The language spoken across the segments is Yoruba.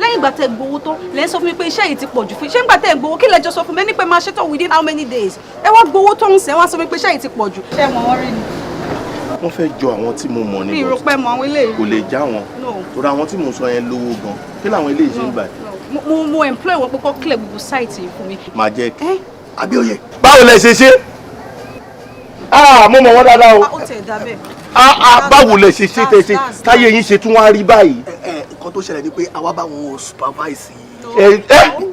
lẹ́yìn ìgbà tẹ́ gbowó tán lẹ́ ń sọ fún mi pé iṣẹ́ yìí ti pọ̀ jù fún ṣé ìgbà tẹ́ gbowó kí lẹ jọ sọ fún mi ní pé máa ṣetán within how many days ẹ wá gbowó tó ń sẹ́ wá sọ fún mi pé iṣẹ́ yìí ti pọ̀ jù. ṣé mọ̀ wọ́n rí ni. wọ́n fẹ́ jọ àwọn tí mo mọ̀ ní. ìrọ̀pẹ́ mọ àwọn eléyìí. kò lè já wọn. torí àwọn tí mo sọ yẹn lówó gan kí làwọn eléyìí ṣe ń gbà. mo employ wọn pé kọ́ clear gbogbo site yìí fún mi. máa jẹ́ kí. Abíóyè. báwo lẹ ṣe ṣe. mo mọ̀ wọ́n dáadáa o. ó tẹ̀ dá bẹ́ẹ̀. báwo lẹ ṣe ṣe tẹ ṣe táyé yín ṣe tún wá rí báyìí. nǹkan tó ṣẹlẹ̀ ni pé àwa bá wọn supervise.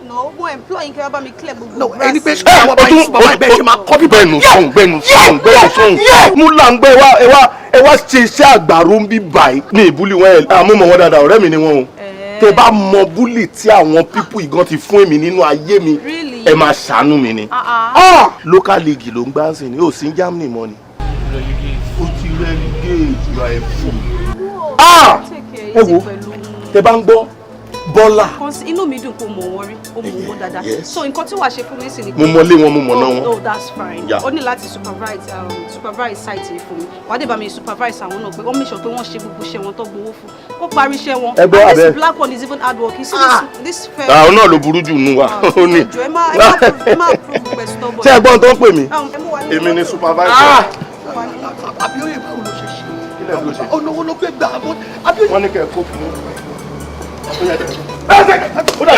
no mo employ yín kí wọ́n bá mi clear gbogbo. no ẹni pé àwa bá yín supervise bẹ́ẹ̀ ṣe máa kọ́ bí. gbẹnu sọ̀hún mú là ń gbé ẹ wá ṣe iṣẹ́ àgbàro ń bí báyìí ní ìbúlí wọn ẹ̀ mo mọ̀ wọ́n dáadáa ọ̀rẹ́ mi ni wọ́n o. tẹ bá mọ búlì tí àwọn pípù ìgan ti fún èmi nínú ayé mi ẹ máa ṣàánú mi ni. local league ló ń gbá sí ni ó sí Germany mọ́ ni. ó ti relegate you are a fool. ẹ wo tẹ bá ń gbọ́ Bọ́lá. inú mi dùn pé mo wọ́n rí ó mọ̀ wọ́n dáadáa so nǹkan tí wàá ṣe fún mi sì ni pé. mo mọlé wọn mo mọ̀nà wọn. oh that's fine. ó ní láti supervise site yìí fún mi wàá dé bá mi supervise àwọn náà pé wọ́n make sure pé wọ́n ṣe gbogbo iṣẹ́ wọn tó gbowó fún ó parí iṣẹ́ wọn. ẹ gbọ́ abẹ́ this black one is even hard work you see this fair. àwọn náà ló burú jù nù wa ó ní. ẹ má prove pẹ̀ stubborn. ṣé ẹ̀gbọ́n tó ń pè mí èmi ni supervisor. Abíóyè báwo ló ṣe ṣe. olówó ló gbé gbà bọ́. wọ́n ní kẹ́ ẹ̀ kó fún un. ó dà